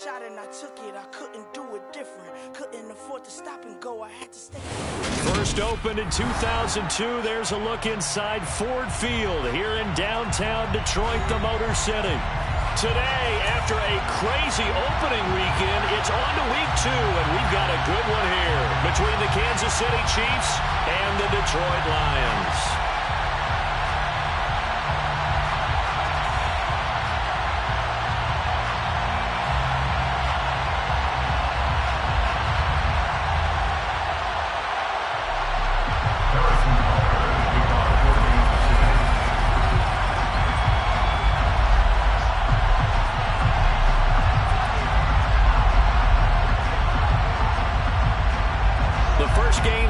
Shot and I took it, I couldn't do it different. Couldn't afford to stop and go, I had to stay. First opened in 2002, there's a look inside Ford Field here in downtown Detroit, the Motor City. Today, after a crazy opening weekend, it's on to week 2, and we've got a good one here between the Kansas City Chiefs and the Detroit Lions.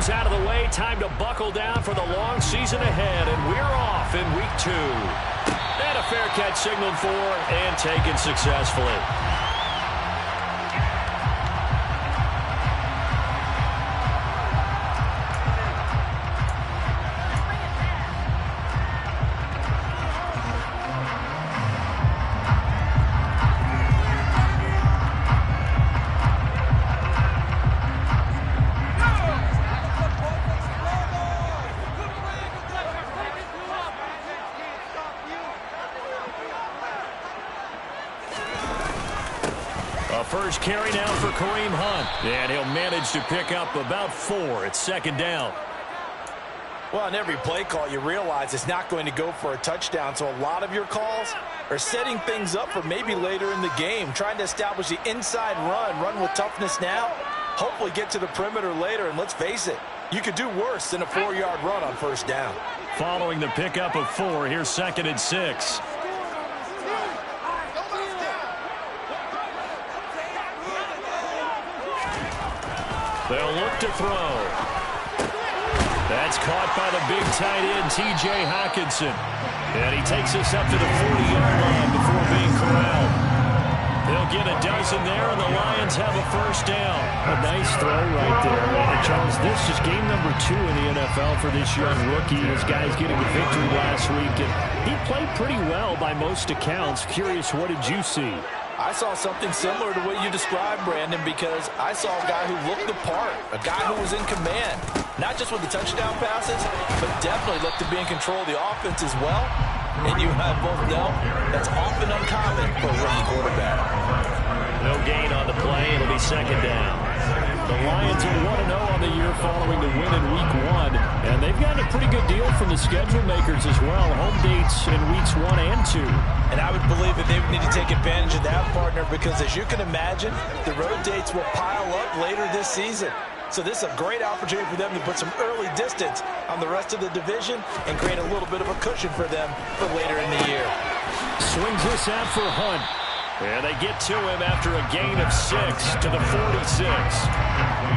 Out of the way, time to buckle down for the long season ahead, and we're off in week 2. And a fair catch signaled for and taken successfully. First carry now for Kareem Hunt. And he'll manage to pick up about 4 at second down. Well, on every play call, you realize it's not going to go for a touchdown. So a lot of your calls are setting things up for maybe later in the game, trying to establish the inside run with toughness now, hopefully get to the perimeter later. And let's face it, you could do worse than a 4-yard run on first down. Following the pickup of 4, here's 2nd and 6. They'll look to throw. That's caught by the big tight end, T.J. Hockenson. And he takes us up to the 40-yard line before being corralled. They'll get a dozen there, and the Lions have a first down. A nice throw right there. And Charles, this is game number 2 in the NFL for this young rookie. His guy's getting a victory last week, and he played pretty well by most accounts. Curious, what did you see? I saw something similar to what you described, Brandon, because I saw a guy who looked the part, a guy who was in command, not just with the touchdown passes, but definitely looked to be in control of the offense as well. And you and I both know that's often uncommon for a rookie quarterback. No gain on the play. It'll be second down. The Lions are 1-0 on the year following the win in week 1. And they've gotten a pretty good deal from the schedule makers as well. Home dates in weeks 1 and 2. And I would believe that they would need to take advantage of that, partner, because as you can imagine, the road dates will pile up later this season. So this is a great opportunity for them to put some early distance on the rest of the division and create a little bit of a cushion for them for later in the year. Swings this out for Hunt. And they get to him after a gain of 6 to the 46.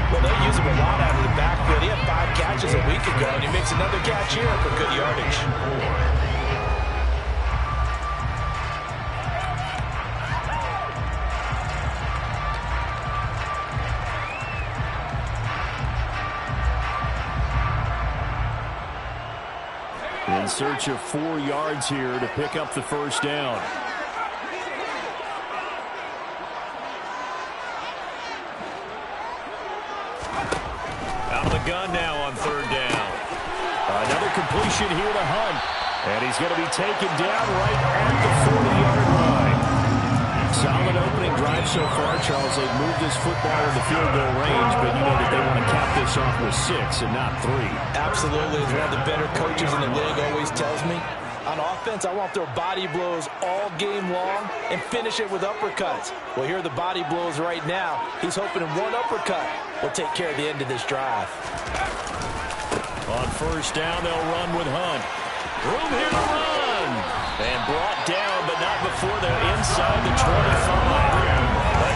Well, they use him a lot out of the backfield. He had 5 catches a week ago, and he makes another catch here for good yardage. In search of 4 yards here to pick up the first down. Out of the gun now on 3rd down. Another completion here to Hunt. And he's going to be taken down right at the 40-yard line. Solid opening drive so far, Charles. They've moved this football into field goal range, but you know that they want to cap this off with 6 and not 3. Absolutely. As one of the better coaches in the league always tells me, on offense, I want their body blows all game long and finish it with uppercuts. Well, here are the body blows right now. He's hoping one uppercut will take care of the end of this drive. On first down, they'll run with Hunt. Room here to run. And brought down, but not before they're inside the 25.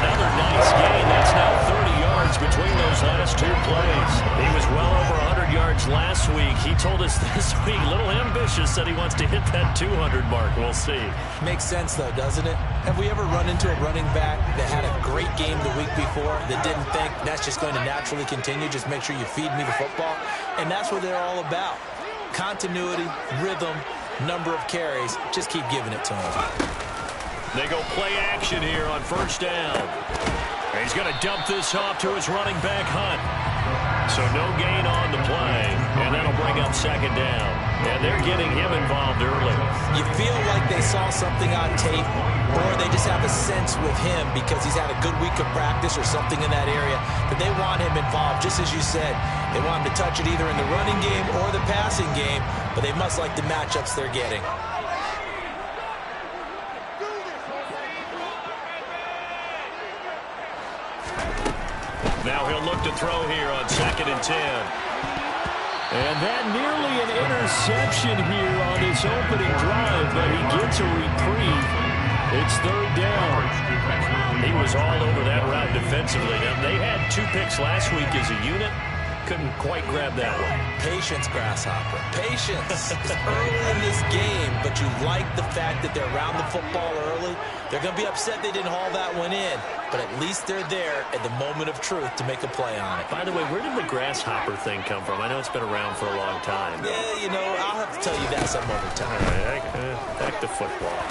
Another nice gain. That's now 30 yards between those last 2 plays. He was well over 100 yards last week. He told us this week, a little ambitious, said he wants to hit that 200 mark. We'll see. Makes sense, though, doesn't it? Have we ever run into a running back that had a great game the week before that didn't think that's just going to naturally continue? Just make sure you feed me the football. And that's what they're all about. Continuity, rhythm, number of carries. Just keep giving it to him. They go play action here on first down. And he's going to dump this off to his running back, Hunt. So no gain on the play, and that'll bring up second down. And they're getting him involved early. You feel like they saw something on tape, or they just have a sense with him because he's had a good week of practice or something in that area that they want him involved. Just as you said, they want him to touch it either in the running game or the passing game, but they must like the matchups they're getting. Now he'll look to throw here on 2nd and 10. And that nearly an interception here on his opening drive, but he gets a reprieve. It's 3rd down. He was all over that route defensively. Now, they had 2 picks last week as a unit. Couldn't quite grab that one. Patience, Grasshopper. Patience. It's early in this game, but you like the fact that they're around the football early. They're going to be upset they didn't haul that one in, but at least they're there at the moment of truth to make a play on it. By the way, where did the grasshopper thing come from? I know it's been around for a long time. Yeah, you know, I'll have to tell you that some other time. All right, back to football.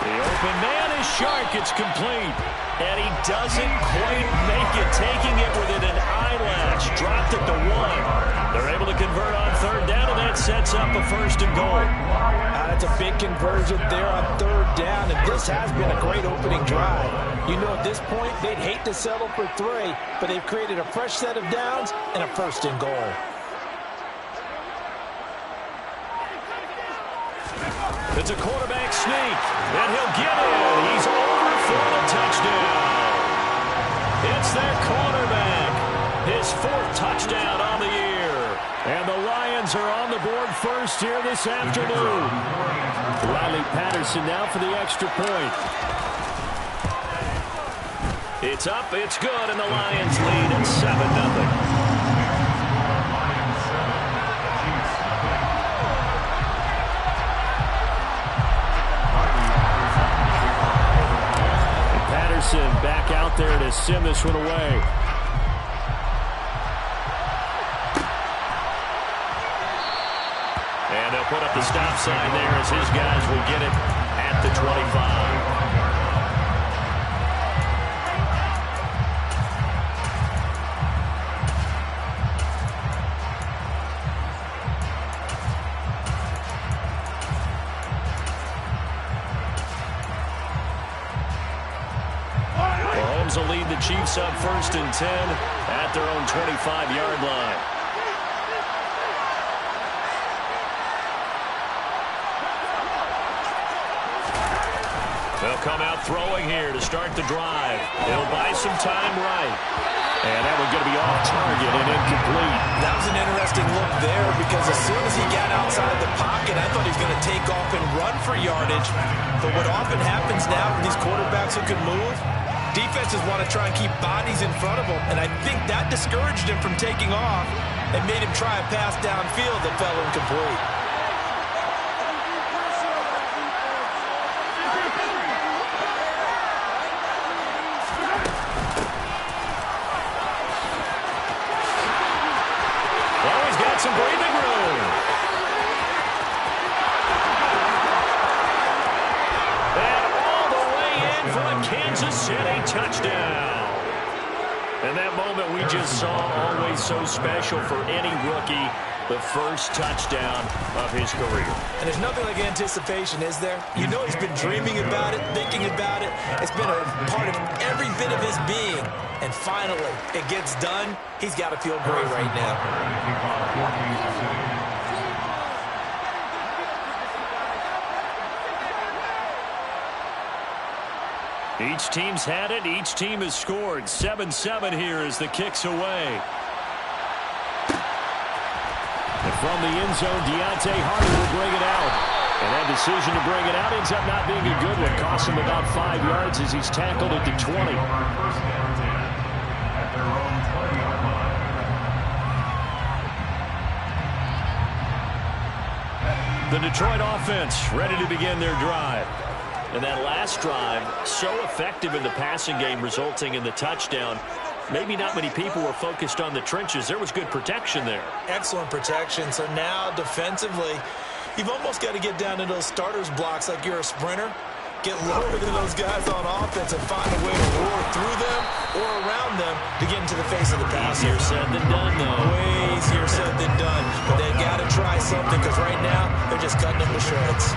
The open man is Shark. It's complete. And he doesn't quite make it, taking it within an eyelash. Dropped it to 1. They're able to convert on 3rd down, and that sets up a 1st and goal. That's a big conversion there on 3rd down, and this has been a great opening drive. You know, at this point, they'd hate to settle for 3, but they've created a fresh set of downs and a 1st and goal. It's a quarterback sneak, and he'll get in. He's over for the touchdown. It's their quarterback. His 4th touchdown on the year. And the Lions are on the board first here this afternoon. Riley Patterson now for the extra point. It's up, it's good, and the Lions lead at 7-0. Back out there to send this one away. And they'll put up the stop sign there as his guys will get it at the 25. Will lead the Chiefs up 1st and 10 at their own 25-yard line. They'll come out throwing here to start the drive. They'll buy some time right. And that one's going to be off target and incomplete. That was an interesting look there because as soon as he got outside the pocket, I thought he was going to take off and run for yardage. But what often happens now with these quarterbacks who can move, defenses want to try and keep bodies in front of him, and I think that discouraged him from taking off and made him try a pass downfield that fell incomplete. Well, he's got some breathing room. For a Kansas City touchdown. And that moment we just saw, always so special for any rookie, the first touchdown of his career. And there's nothing like anticipation, is there? You know he's been dreaming about it, thinking about it. It's been a part of every bit of his being. And finally, it gets done. He's got to feel great right now. Each team's had it. Each team has scored. 7-7 here as the kick's away. And from the end zone, Deontay Hardy will bring it out. And that decision to bring it out ends up not being a good one. Costs him about 5 yards as he's tackled at the 20. The Detroit offense ready to begin their drive. And that last drive, so effective in the passing game, resulting in the touchdown. Maybe not many people were focused on the trenches. There was good protection there. Excellent protection. So now defensively, you've almost got to get down to those starters blocks like you're a sprinter. get lower than those guys on offense and find a way to roar through them or around them to get into the face of the pass. Easier said than done, though. Way easier said than done. But they've got to try something because right now they're just cutting them to shreds.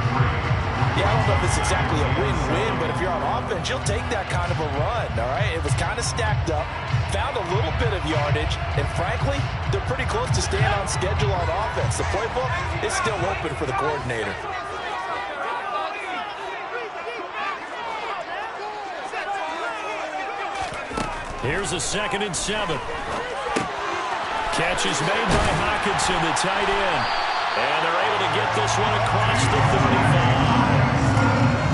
Yeah, I don't know if it's exactly a win-win, but if you're on offense, you'll take that kind of a run, all right? It was kind of stacked up, found a little bit of yardage, and frankly, they're pretty close to staying on schedule on offense. The playbook is still open for the coordinator. Here's a 2nd and 7. Catch is made by Hockenson, the tight end. And they're able to get this one across the 35.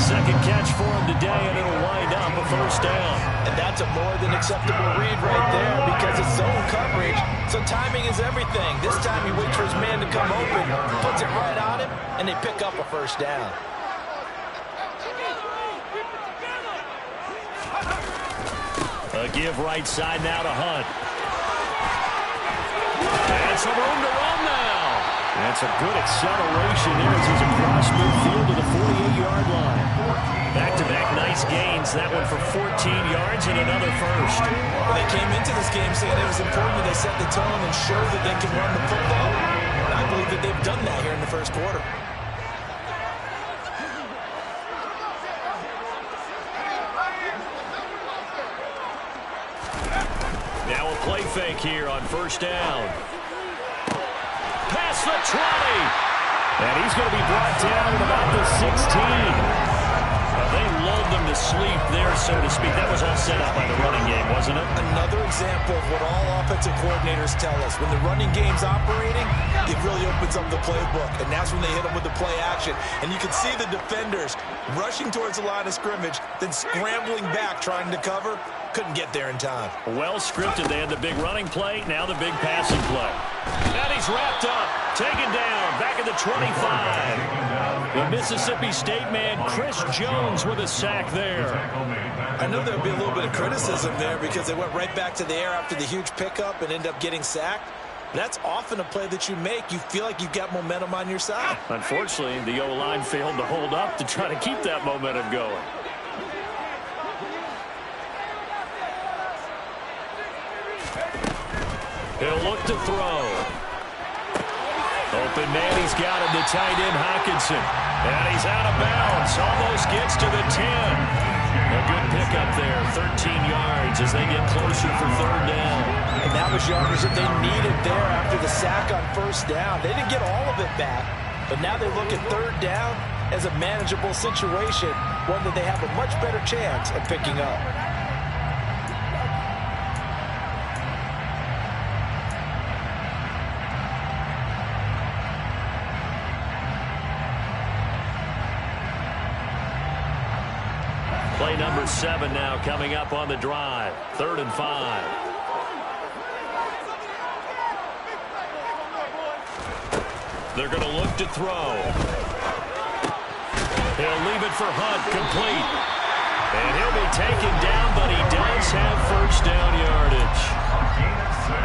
Second catch for him today, and it'll wind up a first down. And that's a more than acceptable read right there because it's zone coverage, so timing is everything. This time he waits for his man to come open, puts it right on him, and they pick up a first down. A give right side now to Hunt. And some room to run now. That's a good acceleration there as he's across midfield to the 48-yard line. Back-to-back nice gains. That one for 14 yards and another first. Well, they came into this game saying it was important that they set the tone and show that they can run the football. And I believe that they've done that here in the first quarter. Now a play fake here on first down. Past the 20. And he's going to be brought down at about the 16. They lulled them to sleep there, so to speak. That was all set up by the running game, wasn't it? Another example of what all offensive coordinators tell us. When the running game's operating, it really opens up the playbook. And that's when they hit them with the play action. And you can see the defenders rushing towards the line of scrimmage, then scrambling back trying to cover. Couldn't get there in time. Well scripted. They had the big running play, now the big passing play. And he's wrapped up, taken down, back at the 25. The Mississippi State man, Chris Jones, with a sack there. I know there'll be a little bit of criticism there because they went right back to the air after the huge pickup and end up getting sacked. That's often a play that you make. You feel like you've got momentum on your side. Unfortunately, the O-line failed to hold up to try to keep that momentum going. He'll look to throw. Open man, he's got him, the tight end Hockenson. And he's out of bounds, almost gets to the 10. A good pickup there, 13 yards as they get closer for third down. And that was yardage that they needed there after the sack on first down. They didn't get all of it back, but now they look at third down as a manageable situation, one that they have a much better chance of picking up. Play number 7 now coming up on the drive. 3rd and 5. They're going to look to throw. He'll leave it for Hunt, complete. And he'll be taken down, but he does have first down yardage.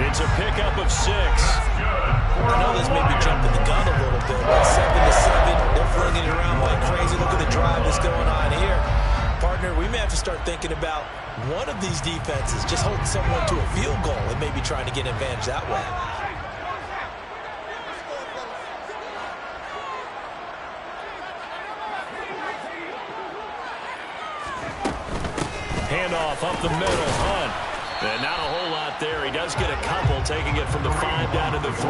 It's a pickup of 6. I know this may be jumping the gun a little bit, but 7-7, they're flinging it around like crazy. Look at the drive that's going on here. Partner, we may have to start thinking about one of these defenses just holding someone to a field goal and maybe trying to get an advantage that way. Handoff up the middle, Hunt. And not a whole lot there. He does get a couple, taking it from the 5 down to the 3.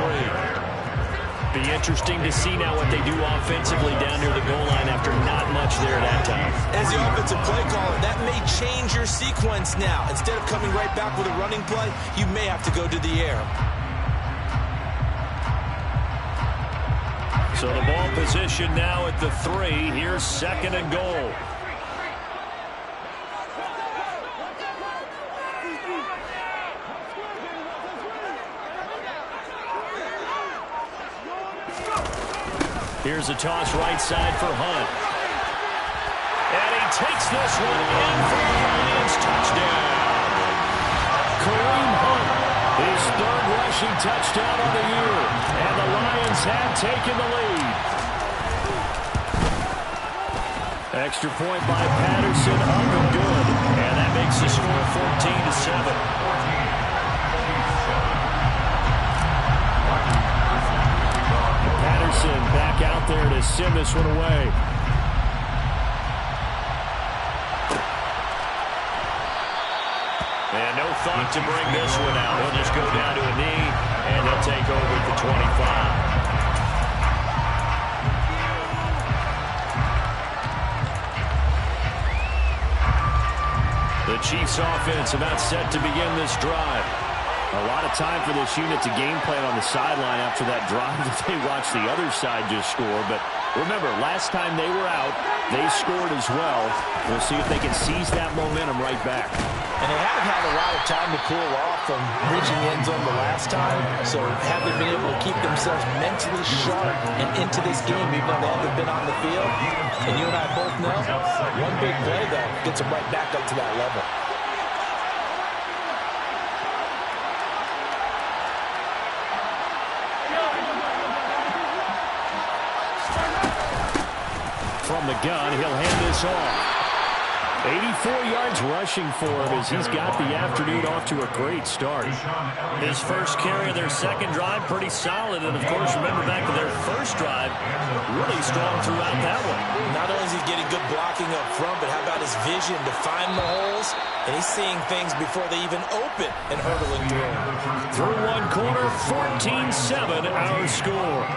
Be interesting to see now what they do offensively down near the goal line after not much there at that time. As the offensive play caller, that may change your sequence now. Instead of coming right back with a running play, you may have to go to the air. So the ball position now at the 3. Here's 2nd and goal. Here's a toss right side for Hunt. And he takes this one in for the Lions touchdown. Kareem Hunt, his 3rd rushing touchdown on the year. And the Lions have taken the lead. Extra point by Patterson, up and good. And that makes the score 14-7. Patterson back out there to send this one away. And no thought to bring this one out. He'll just go down to a knee, and he'll take over at the 25. The Chiefs offense about set to begin this drive. A lot of time for this unit to game plan on the sideline after that drive that they watched the other side just score. But remember, last time they were out, they scored as well. We'll see if they can seize that momentum right back. And they haven't had a lot of time to cool off from reaching the end zone the last time. So have they been able to keep themselves mentally sharp and into this game even though they haven't been on the field? And you and I both know, one big play, though, gets them right back up to that level. From the gun, he'll hand this off. 84 yards rushing for him as he's got the afternoon off to a great start. His first carry of their second drive, pretty solid. And, of course, remember back to their first drive, really strong throughout that one. Not only is he getting good blocking up front, but how about his vision to find the holes? And he's seeing things before they even open and hurdling through. Through one quarter, 14-7 our score.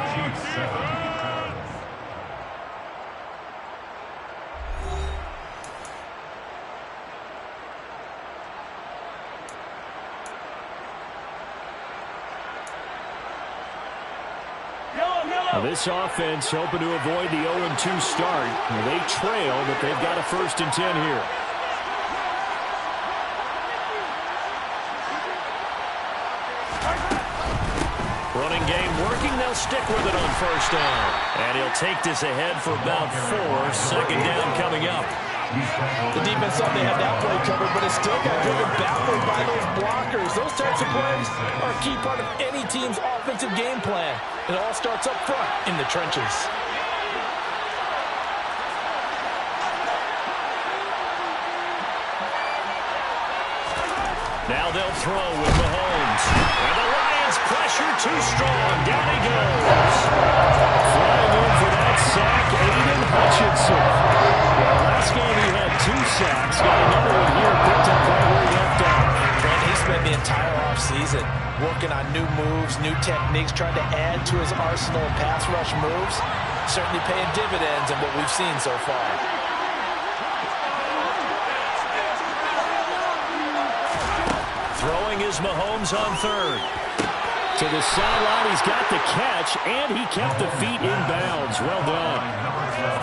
This offense hoping to avoid the 0-2 start. They trail, but they've got a 1st and 10 here. Running game working. They'll stick with it on 1st down. And he'll take this ahead for about 4. 2nd down coming up. The defense thought they had that play covered, but it still got driven backward by those blockers. Those types of plays are a key part of any team's offensive game plan. It all starts up front in the trenches. Now they'll throw with Mahomes. And the Lions pressure too strong. Down he goes. Flying in for that sack, Aiden Hutchinson. Well, last game he had 2 sacks. Got another one here, picked up right where he left off. And he spent the entire offseason working on new moves, new techniques, trying to add to his arsenal of pass rush moves. Certainly paying dividends in what we've seen so far. Throwing is Mahomes on 3rd. To the sideline, he's got the catch, and he kept the feet in bounds. Well done.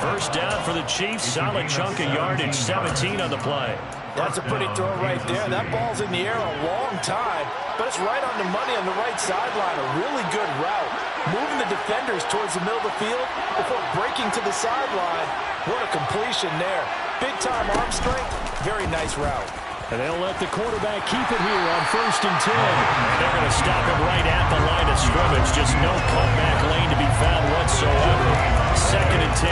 1st down for the Chiefs. Solid chunk of yardage, 17 on the play. That's a pretty throw right there. That ball's in the air a long time, but it's right on the money on the right sideline. A really good route. Moving the defenders towards the middle of the field before breaking to the sideline. What a completion there. Big-time arm strength. Very nice route. And they'll let the quarterback keep it here on 1st and 10. And they're going to stop him right at the line of scrimmage. Just no cutback lane to be found whatsoever. 2nd and 10.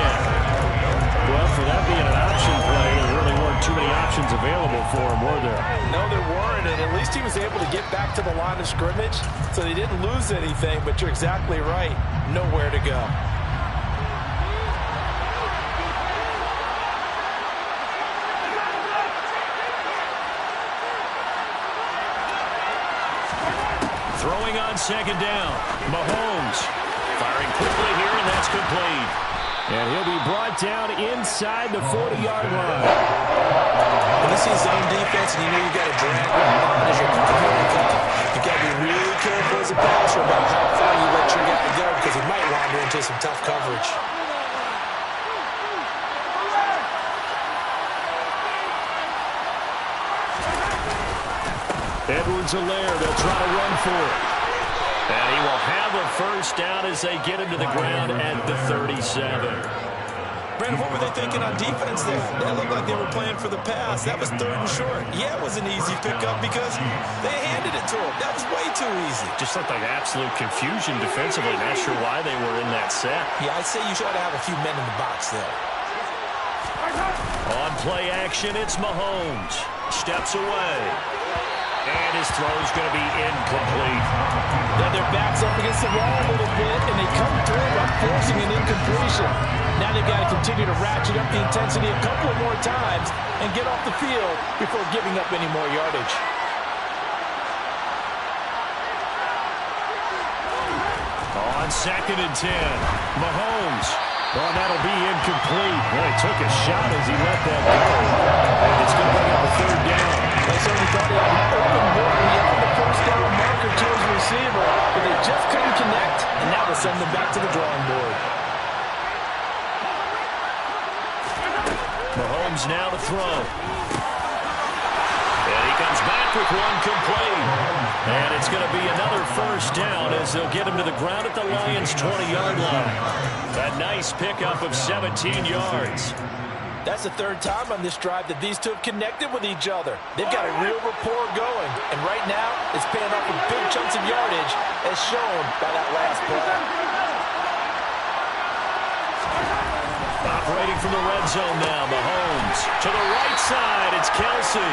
Well, for that being an option play, there really weren't too many options available for him, were there? No, there weren't, and at least he was able to get back to the line of scrimmage, so they didn't lose anything, but you're exactly right. Nowhere to go. Throwing on 2nd down. Mahomes firing quickly here, and that's complete. And he'll be brought down inside the 40-yard line. When you see zone defense and you know you got to drag one on as your primary call, you got to be really careful as a passer about how far you let your guy go because he might wander into some tough coverage. Edwards-Helaire, they'll try to run for it. And he will have a 1st down as they get him to the ground at the 37. Brandon, what were they thinking on defense there? That looked like they were playing for the pass. That was 3rd and short. Yeah, it was an easy pickup because they handed it to him. That was way too easy. Just looked like absolute confusion defensively. Not sure why they were in that set. Yeah, I'd say you should have a few men in the box there. On play action, it's Mahomes. Steps away. And his throw's going to be incomplete. Now their back's up against the wall a little bit, and they come through by forcing an incompletion. Now they've got to continue to ratchet up the intensity a couple of more times and get off the field before giving up any more yardage. On 2nd and 10, Mahomes. Oh, that'll be incomplete. Well, he took a shot as he let that go. And it's going to bring up a 3rd down. They certainly thought he had an open look beyond the first down marker to his receiver, but they just couldn't connect, and now they'll send them back to the drawing board. Mahomes now to throw. And he comes back with one complete. And it's going to be another 1st down as they'll get him to the ground at the Lions' 20-yard line. A nice pickup of 17 yards. That's the 3rd time on this drive that these two have connected with each other. They've got a real rapport going, and right now it's paying off with big chunks of yardage as shown by that last play. Operating from the red zone now, Mahomes. To the right side, it's Kelsey.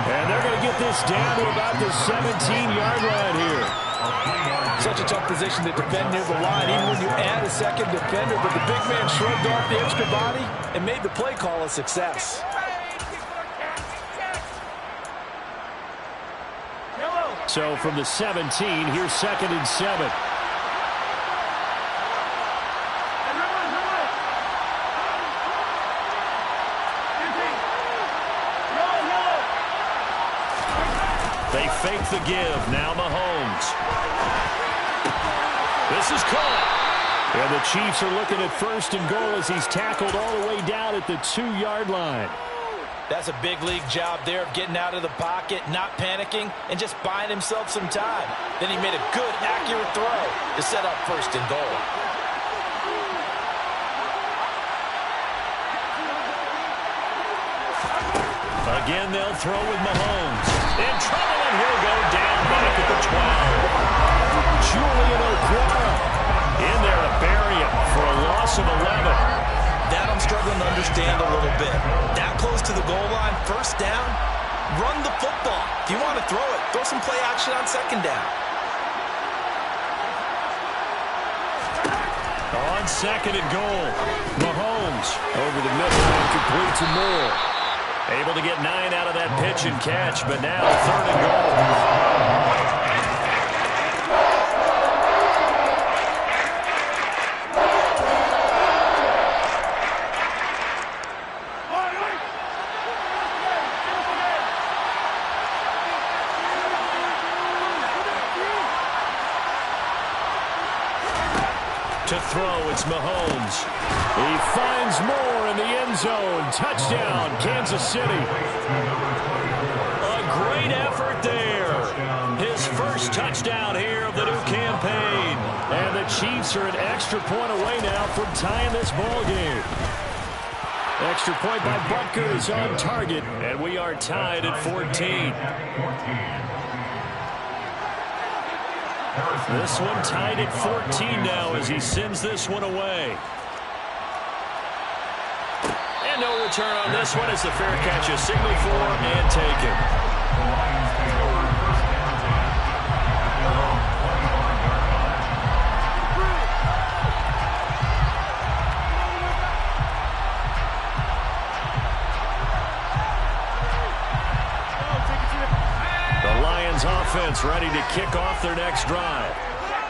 And they're going to get this down to about the 17-yard line here. Such a tough position to defend near the line, even when you add a second defender. But the big man shrugged off the extra body and made the play call a success. So from the 17, here's 2nd and 7. They fake the give. Now Mahomes. This is caught. And the Chiefs are looking at 1st and goal as he's tackled all the way down at the 2-yard line. That's a big league job there of getting out of the pocket, not panicking, and just buying himself some time. Then he made a good, accurate throw to set up 1st and goal. Again, they'll throw with Mahomes. In trouble, and he'll go down back at the 12. Julian Okwara in there to bury him for a loss of 11. That I'm struggling to understand a little bit. That close to the goal line, 1st down, run the football. If you want to throw it, throw some play action on 2nd down. On 2nd and goal, Mahomes over the middle and complete to Moore. Able to get 9 out of that pitch and catch, but now 3rd and goal. To throw, it's Mahomes. He finds Moore in the end zone. Touchdown, Kansas City. A great effort there. His 1st touchdown here of the new campaign. And the Chiefs are an extra point away now from tying this ball game. Extra point by Butker is on target. And we are tied at 14. This one tied at 14 now as he sends this one away. And no return on this one as the fair catch is signaled for and taken. Offense ready to kick off their next drive.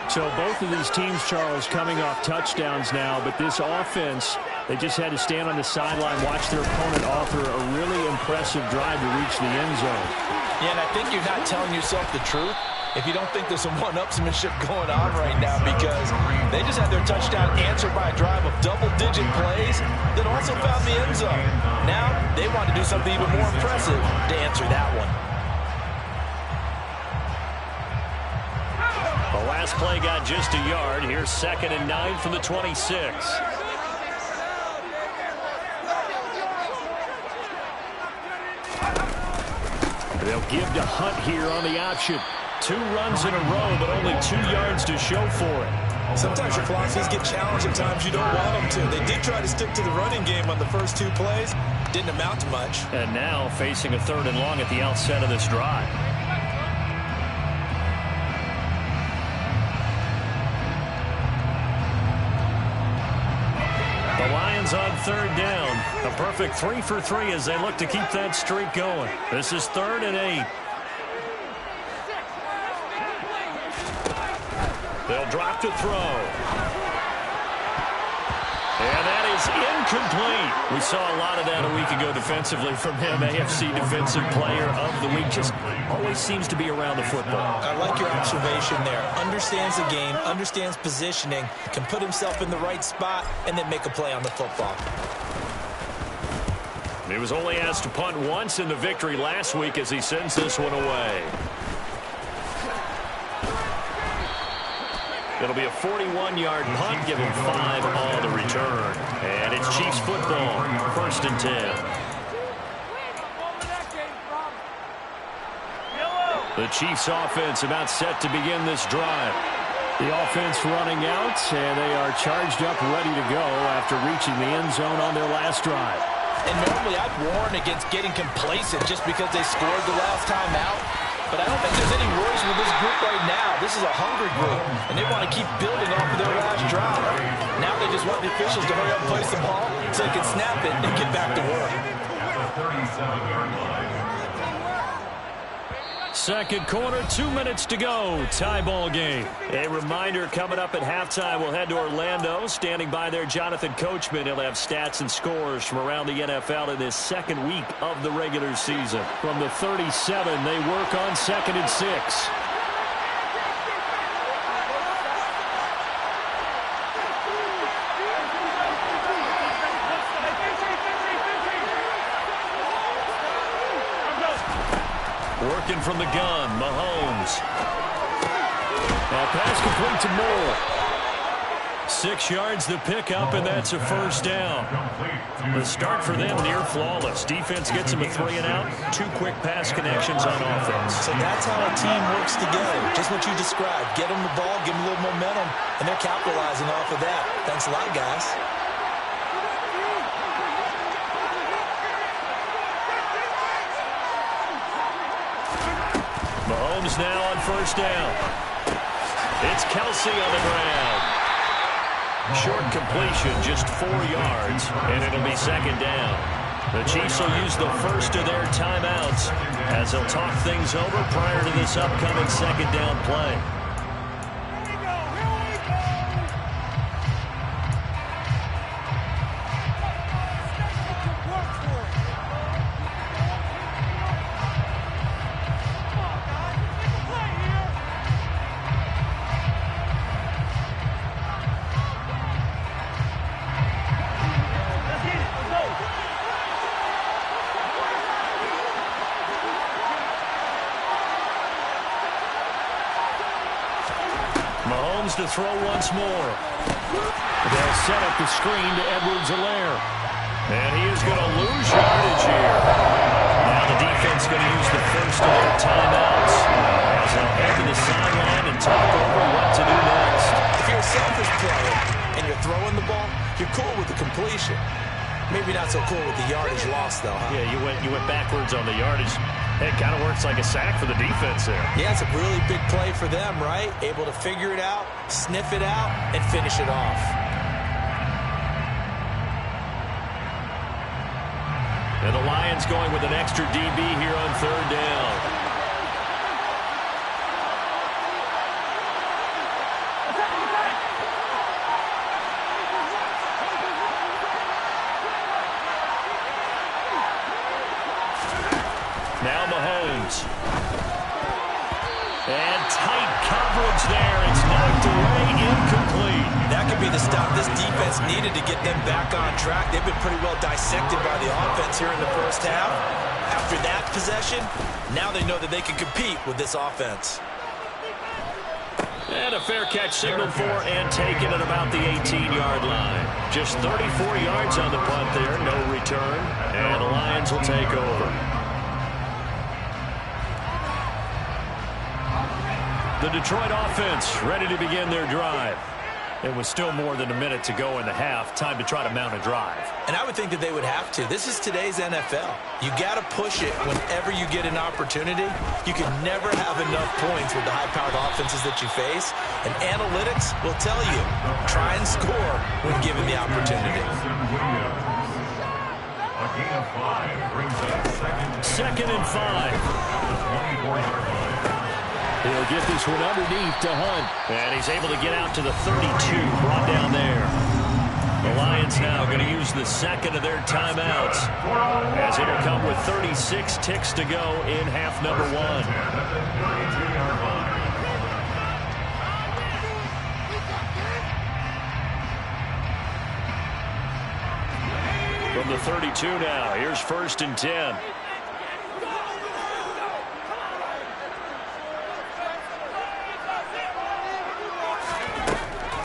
So both of these teams, Charles, coming off touchdowns now, but this offense, they just had to stand on the sideline, watch their opponent offer a really impressive drive to reach the end zone. Yeah, and I think you're not telling yourself the truth if you don't think there's some one-upsmanship going on right now, because they just had their touchdown answered by a drive of double-digit plays that also found the end zone. Now they want to do something even more impressive to answer that one. The last play got just a yard. Here's 2nd and 9 from the 26. They'll give to Hunt here on the option. 2 runs in a row, but only 2 yards to show for it. Sometimes your philosophies get challenged at times you don't want them to. They did try to stick to the running game on the first 2 plays. didn't amount to much. And now facing a 3rd and long at the outset of this drive. The Lions on 3rd down. A perfect 3 for 3 as they look to keep that streak going. This is 3rd and 8. They'll drop to throw. And that is incomplete. We saw a lot of that a week ago defensively from him. AFC Defensive Player of the Week. Just always seems to be around the football. I like your observation there. Understands the game, understands positioning, can put himself in the right spot, and then make a play on the football. He was only asked to punt once in the victory last week as he sends this one away. It'll be a 41-yard punt, giving 5 on the return. And it's Chiefs football, 1st and 10. The Chiefs offense about set to begin this drive. The offense running out, and they are charged up, ready to go after reaching the end zone on their last drive. And normally I'd warn against getting complacent just because they scored the last time out. But I don't think there's any worries with this group right now. This is a hungry group, and they want to keep building off of their last drive. Now they just want the officials to hurry up and place the ball so they can snap it and get back to work. 2nd quarter, 2 minutes to go. Tie ball game. A reminder coming up at halftime. We'll head to Orlando. Standing by there, Jonathan Coachman. He'll have stats and scores from around the NFL in this 2nd week of the regular season. From the 37, they work on 2nd and 6. Working from the gun, Mahomes. Now pass complete to Moore. 6 yards the pickup, and that's a 1st down. The start for them near flawless. Defense gets them a 3 and out. 2 quick pass connections on offense. So that's how a team works together. Just what you described. Get them the ball, give them a little momentum, and they're capitalizing off of that. Thanks a lot, guys. Mahomes now on 1st down. It's Kelsey on the ground. Short completion, just 4 yards, and it'll be 2nd down. The Chiefs will use the first of their timeouts as they'll talk things over prior to this upcoming 2nd down play. Mahomes to throw once more. They'll set up the screen to Edwards-Helaire. And he is going to lose yardage here. Now the defense going to use the first of their timeouts as they'll head to the sideline and talk over what to do next. If you're a selfish player and you're throwing the ball, you're cool with the completion. Maybe not so cool with the yardage loss, though, huh? Yeah, you went backwards on the yardage. It kind of works like a sack for the defense there. Yeah, it's a really big play for them, right? Able to figure it out, sniff it out, and finish it off. And the Lions going with an extra DB here on 3rd down. Now Mahomes. And tight coverage there. It's knocked away, incomplete. That could be the stop this defense needed to get them back on track. They've been pretty well dissected by the offense here in the 1st half. After that possession, now they know that they can compete with this offense. And a fair catch signaled for and taken at about the 18-yard line. Just 34 yards on the punt there, no return. And the Lions will take over. The Detroit offense ready to begin their drive. It was still more than a minute to go in the half. Time to try to mount a drive. And I would think that they would have to. This is today's NFL. You got to push it whenever you get an opportunity. You can never have enough points with the high-powered offenses that you face. And analytics will tell you, try and score when given the opportunity. Second and 5. He'll get this one underneath to Hunt. And he's able to get out to the 32, brought down there. The Lions now going to use the second of their timeouts, as it'll come with 36 ticks to go in half number 1. From the 32 now, here's 1st and 10.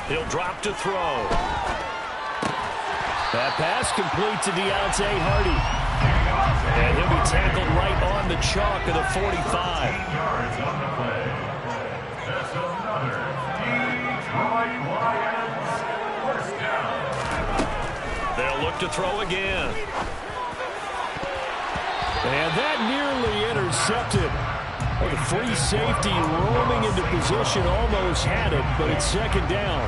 He'll drop to throw. That pass complete to Deontay Hardy. And he'll be tackled right on the chalk of the 45. They'll look to throw again. And that nearly intercepted. Oh, the free safety roaming into position, almost had it, but it's second down.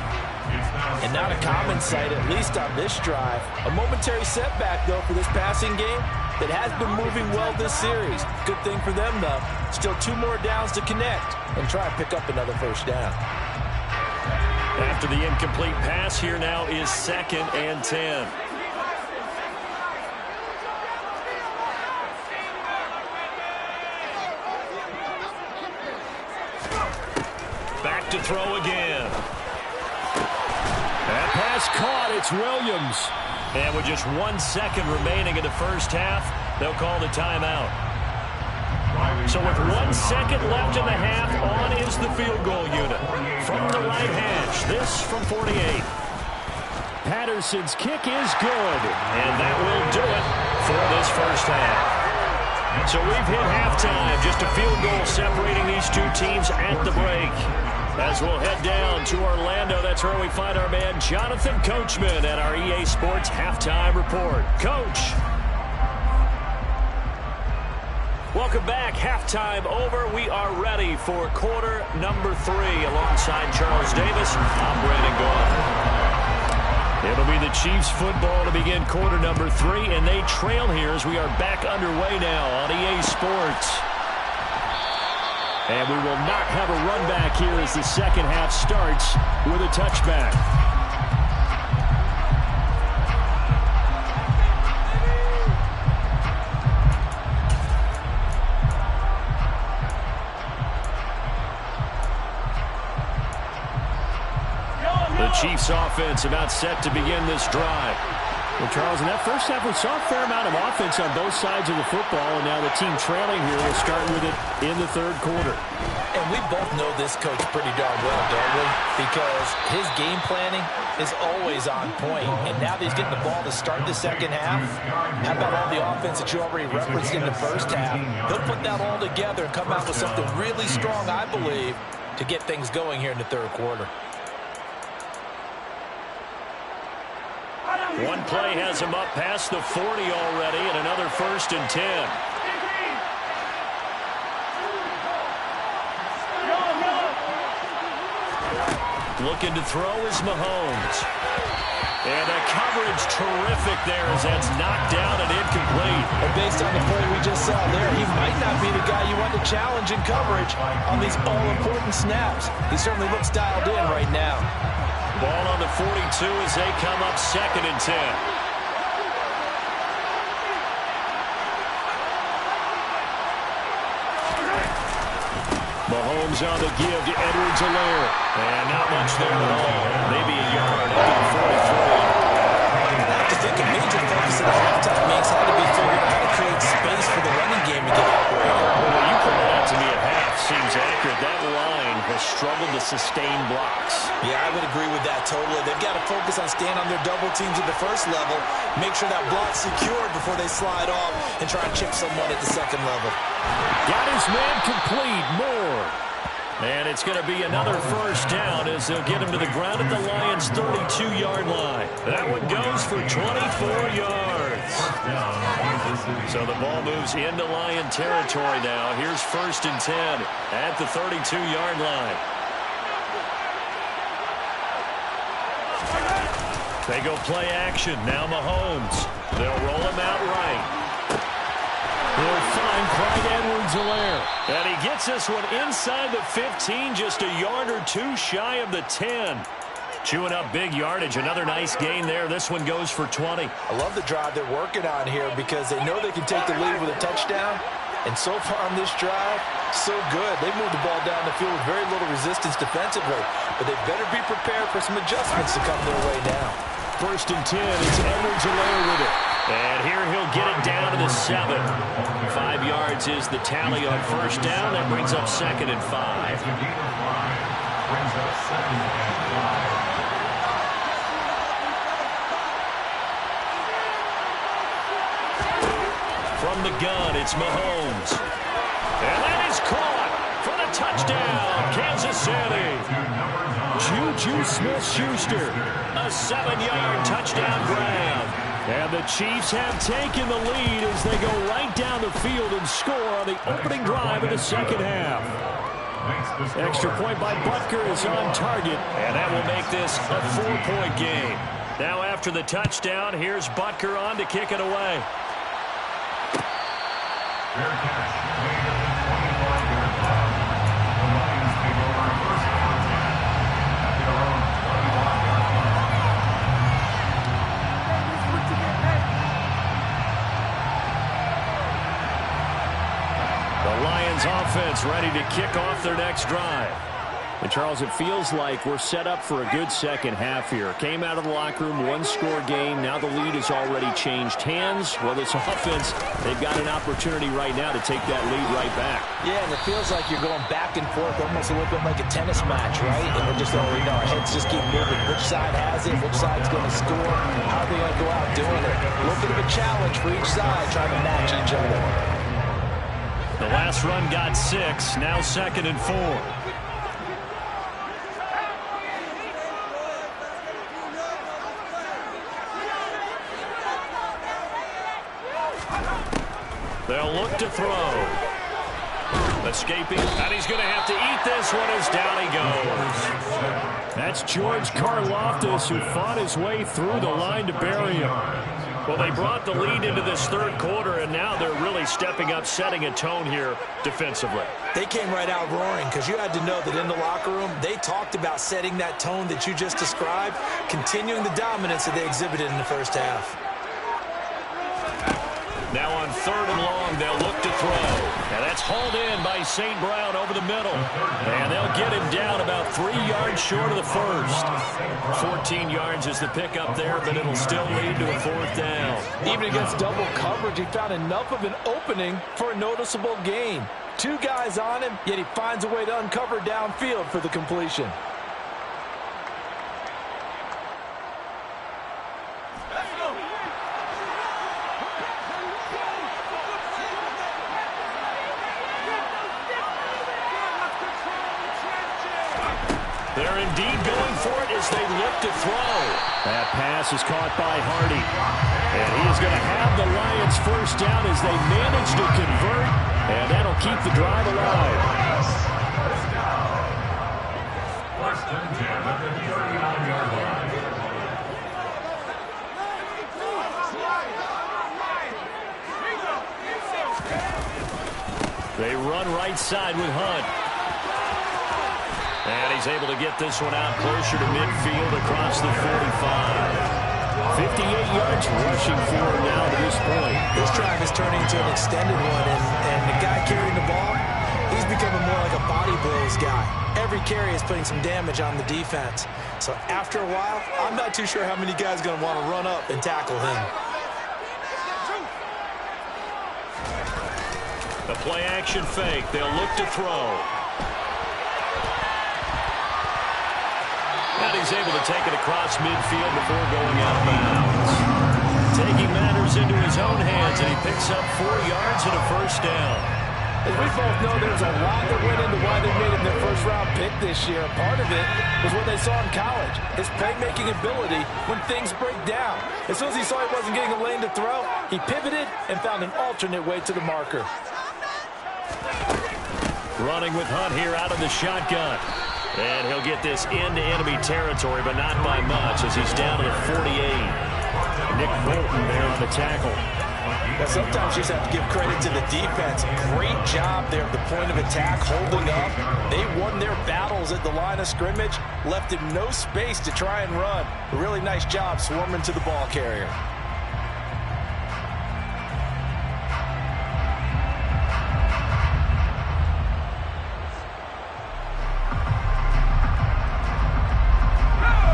And not a common sight, at least on this drive. A momentary setback, though, for this passing game that has been moving well this series. Good thing for them, though. Still 2 more downs to connect and try and pick up another first down. After the incomplete pass, here now is 2nd and 10. Back to throw again. That pass caught. It's Williams. And with just 1 second remaining in the first half, they'll call the timeout. So with 1 second left in the half, on is the field goal unit. From the right hash, this from 48. Patterson's kick is good. And that will do it for this first half. So we've hit halftime. Just a field goal separating these two teams at the break. As we'll head down to Orlando, that's where we find our man Jonathan Coachman at our EA Sports Halftime Report. Coach. Welcome back. Halftime over. We are ready for quarter number 3. Alongside Charles Davis, I'm Brandon Gaudin. It'll be the Chiefs football to begin quarter number 3, and they trail here as we are back underway now on EA Sports. And we will not have a run back here as the second half starts with a touchback. The Chiefs offense about set to begin this drive. Well, Charles, in that first half, we saw a fair amount of offense on both sides of the football, and now the team trailing here will start with it in the third quarter. And we both know this coach pretty darn well, don't we? Because his game planning is always on point. And now that he's getting the ball to start the second half, how about all the offense that you already referenced in the first half? He'll put that all together and come out with something really strong, I believe, to get things going here in the third quarter. One play has him up past the 40 already, and another 1st and 10. Looking to throw is Mahomes. And the coverage terrific there as that's knocked down and incomplete. And based on the play we just saw there, he might not be the guy you want to challenge in coverage on these all-important snaps. He certainly looks dialed in right now. Ball on the 42 as they come up 2nd and 10. Mahomes on the give to Edwards-Helaire. And not much there at all. Maybe a yard up to the 43. I think a major focus of the halftime makes had to be figuring out how to create space for the running game to get operating. Well, you put that to me at half. Seems accurate. That line has struggled to sustain blocks. Yeah, I would agree with that totally. They've got to focus on staying on their double teams at the first level, make sure that block's secured before they slide off, and try and chip someone at the second level. Got his man complete. Moore. And it's going to be another first down as they'll get him to the ground at the Lions' 32-yard line. That one goes for 24 yards. So the ball moves into Lion territory now. Here's 1st and 10 at the 32-yard line. They go play action. Now Mahomes. They'll roll him out right. They'll find Clyde Edwards-Helaire. And he gets this one inside the 15, just a yard or two shy of the 10. Chewing up big yardage. Another nice gain there. This one goes for 20. I love the drive they're working on here because they know they can take the lead with a touchdown. And so far on this drive, so good. They moved the ball down the field with very little resistance defensively. But they better be prepared for some adjustments to come their way now. 1st and 10. It's Edwards-Helaire with it. And here he'll get it down to the 7. 5 yards is the tally on 1st down. That brings up 2nd and 5. From the gun, it's Mahomes. And that is caught for the touchdown, Kansas City. Juju Smith-Schuster. A 7-yard touchdown grab. And the Chiefs have taken the lead as they go right down the field and score on the opening drive of the second half. Extra point by Butker is on target, and that will make this a 4-point game. Now after the touchdown, here's Butker on to kick it away. Offense ready to kick off their next drive. And Charles, it feels like we're set up for a good second half here. Came out of the locker room, 1-score game. Now the lead has already changed hands. Well, this offense, they've got an opportunity right now to take that lead right back. Yeah, and it feels like you're going back and forth, almost a little bit like a tennis match, right? And we're just already know our heads just keep moving. Which side has it? Which side's going to score? How are they going to go out doing it? A little bit of a challenge for each side, trying to match each other. The last run got 6, now 2nd and 4. They'll look to throw. Escaping, and he's going to have to eat this one as down he goes. That's George Karlaftis, who fought his way through the line to bury him. Well, they brought the lead into this 3rd quarter, and now they're really stepping up, setting a tone here defensively. They came right out roaring because you had to know that in the locker room, they talked about setting that tone that you just described, continuing the dominance that they exhibited in the first half. Now on 3rd and long, they'll look to throw. And that's hauled in by St. Brown over the middle. And they'll get him down about 3 yards short of the first. 14 yards is the pickup there, but it'll still lead to a 4th down. Even against double coverage, he found enough of an opening for a noticeable gain. 2 guys on him, yet he finds a way to uncover downfield for the completion. They're indeed going for it as they look to throw. That pass is caught by Hardy. And he is going to have the Lions 1st down as they manage to convert. And that'll keep the drive alive. 1st and 10 at the 39-yard line. They run right side with Hunt. And he's able to get this one out closer to midfield across the 45. 58 yards rushing for him now to this point. This drive is turning into an extended one, and the guy carrying the ball, he's becoming more like a body blows guy. Every carry is putting some damage on the defense. So after a while, I'm not too sure how many guys are going to want to run up and tackle him. The play action fake. They'll look to throw. And he's able to take it across midfield before going out of bounds. Taking matters into his own hands, and he picks up 4 yards and a 1st down. As we both know, there's a lot that went into why they made it in their first round pick this year. Part of it was what they saw in college, his playmaking ability when things break down. As soon as he saw he wasn't getting a lane to throw, he pivoted and found an alternate way to the marker. Running with Hunt here out of the shotgun. And he'll get this into enemy territory, but not by much as he's down to the 48. Nick Bolton there on the tackle. Well, sometimes you just have to give credit to the defense. Great job there at the point of attack, holding up. They won their battles at the line of scrimmage, left him no space to try and run. A really nice job swarming to the ball carrier.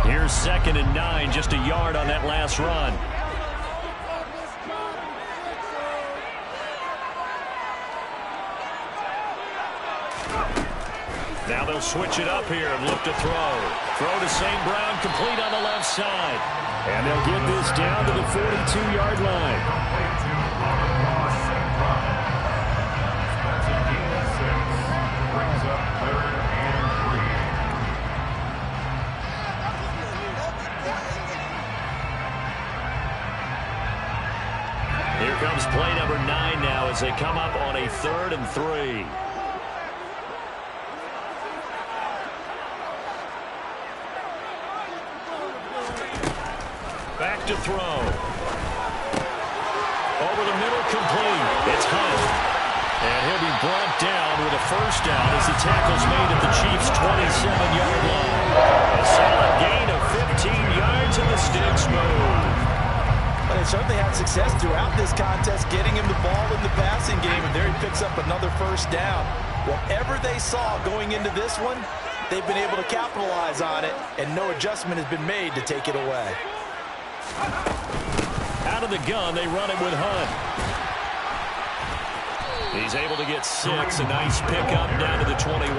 Here's 2nd and 9, just a yard on that last run. Now they'll switch it up here and look to throw. Throw to St. Brown, complete on the left side. And they'll get this down to the 42-yard line. Brings up 3rd and 3. Here comes play number 9 now as they come up on a 3rd and 3. Back to throw. Over the middle, complete. It's Hunt. And he'll be brought down with a first down as the tackle's made at the Chiefs' 27-yard line. A solid gain of 15 yards and the sticks move. They certainly had success throughout this contest, getting him the ball in the passing game, and there he picks up another first down. Whatever they saw going into this one, they've been able to capitalize on it, and no adjustment has been made to take it away. Out of the gun, they run it with Hunt. He's able to get 6, a nice pickup down to the 21.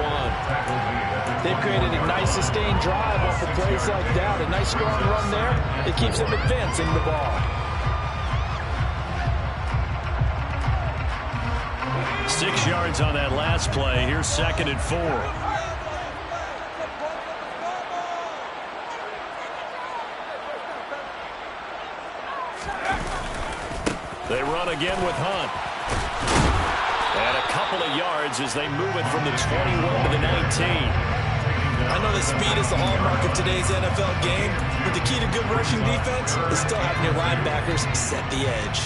They've created a nice sustained drive off of plays like that. A nice strong run there. It keeps them advancing the ball. 6 yards on that last play. Here's 2nd and 4. They run again with Hunt. And a couple of yards as they move it from the 21 to the 19. I know that speed is the hallmark of today's NFL game, but the key to good rushing defense is still having your linebackers set the edge.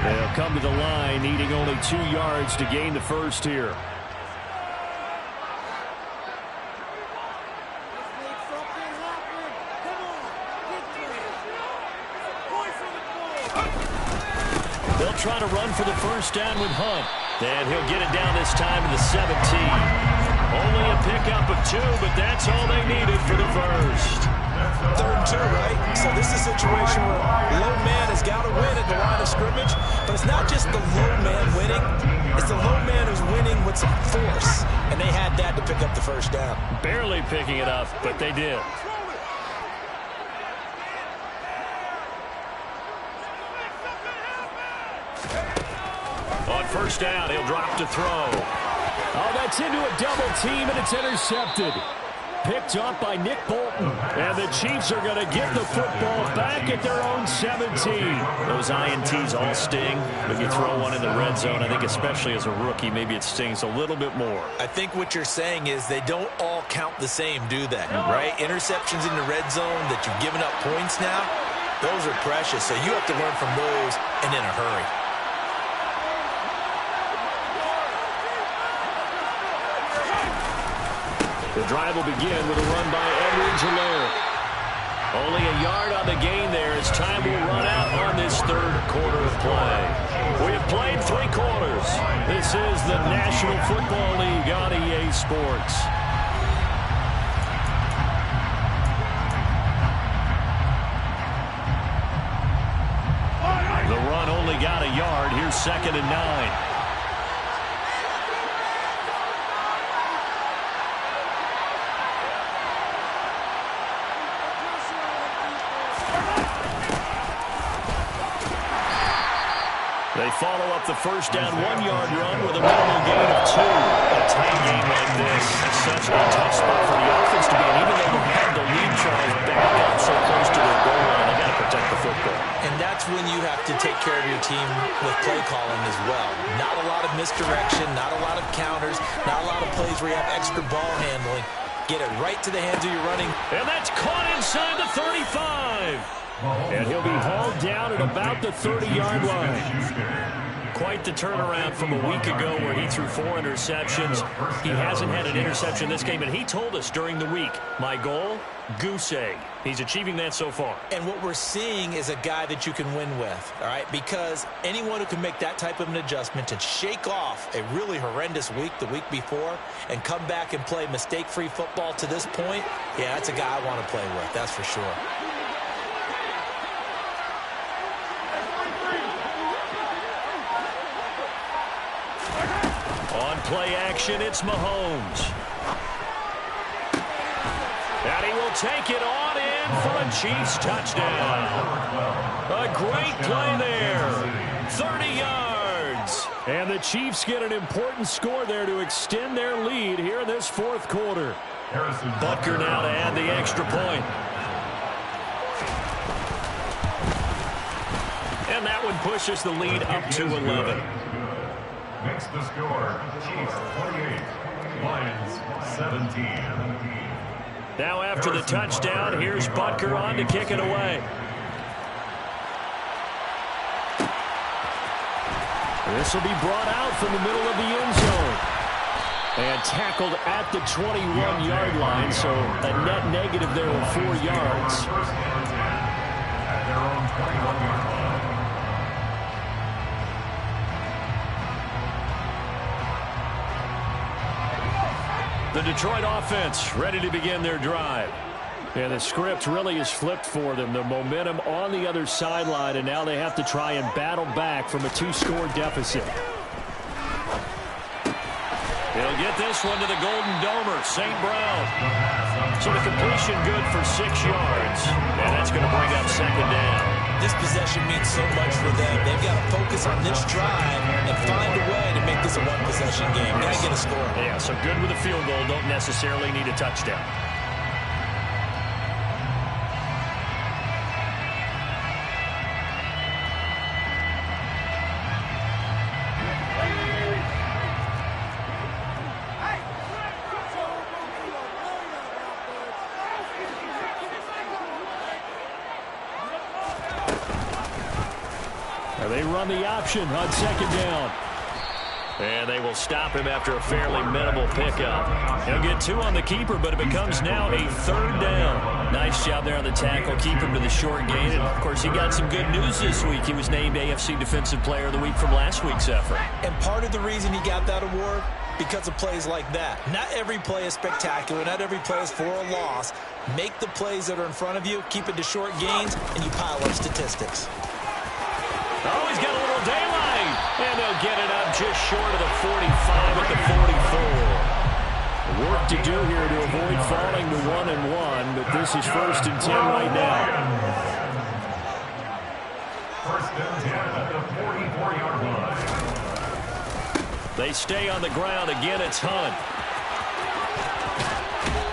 They'll come to the line, needing only 2 yards to gain the first here. They'll try to run for the first down with Hunt. And he'll get it down this time to the 17. Only a pickup of 2, but that's all they needed for the first. 3rd and 2, right? So this is a situation where low man has got to win at the line of scrimmage, but it's not just the low man winning. It's the low man who's winning with some force, and they had that to pick up the first down. Barely picking it up, but they did. On first down, he'll drop to throw. Oh, that's into a double team, and it's intercepted. Picked up by Nick Bolton. And the Chiefs are going to get the football back at their own 17. Those INTs all sting, but you throw one in the red zone, I think especially as a rookie, maybe it stings a little bit more. I think what you're saying is they don't all count the same, do they? Right? Interceptions in the red zone that you've given up points now, those are precious. So you have to learn from those and in a hurry. The drive will begin with a run by Edwards-Helaire. Only a yard on the gain there as time will run out on this 3rd quarter of play. We have played 3 quarters. This is the National Football League on EA Sports. The run only got a yard. Here's 2nd and 9. They follow up the first down 1-yard run with a minimal gain of 2. A tight game like this, such team with play calling as well. Not a lot of misdirection, not a lot of counters, not a lot of plays where you have extra ball handling. Get it right to the hands of your running. And that's caught inside the 35. And he'll be hauled down at about the 30-yard line. Quite the turnaround from a week ago where he threw 4 interceptions. He hasn't had an interception this game, and he told us during the week, my goal, goose egg. He's achieving that so far. And what we're seeing is a guy that you can win with, all right? Because anyone who can make that type of an adjustment and shake off a really horrendous week the week before and come back and play mistake-free football to this point, yeah, that's a guy I want to play with, that's for sure. On play action, it's Mahomes. And he will take it on in for a Chiefs touchdown. A great play there. 30 yards. And the Chiefs get an important score there to extend their lead here in this fourth quarter. Butker now to add the extra point. And that one pushes the lead up to 11. Makes the score, Chiefs 28, Lions 17. Now after the touchdown, here's Butker on to kick it away. This will be brought out from the middle of the end zone. And tackled at the 21-yard line, so a net negative there of 4 yards. First and 10 at their own 21-yard line. The Detroit offense ready to begin their drive. And the script really is flipped for them. The momentum on the other sideline, and now they have to try and battle back from a 2-score deficit. He'll get this one to the Golden Domer, St. Brown. So the completion good for 6 yards. And that's going to bring up second down. This possession means so much for them. They've got to focus on this drive and find a way to make this a one-possession game. Got to get a score. Yeah, so good with a field goal. Don't necessarily need a touchdown. They run the option on second down. And they will stop him after a fairly minimal pickup. He'll get 2 on the keeper, but it becomes now a 3rd down. Nice job there on the tackle. Keep him to the short gain. And, of course, he got some good news this week. He was named AFC Defensive Player of the Week from last week's effort. And part of the reason he got that award, because of plays like that. Not every play is spectacular. Not every play is for a loss. Make the plays that are in front of you, keep it to short gains, and you pile up statistics. Oh, he's got a little daylight. And they'll get it up just short of the 45 at the 44. Work to do here to avoid falling to 1-1, but this is 1st and 10 right now. 1st and 10 at the 44-yard line. They stay on the ground. Again, it's Hunt.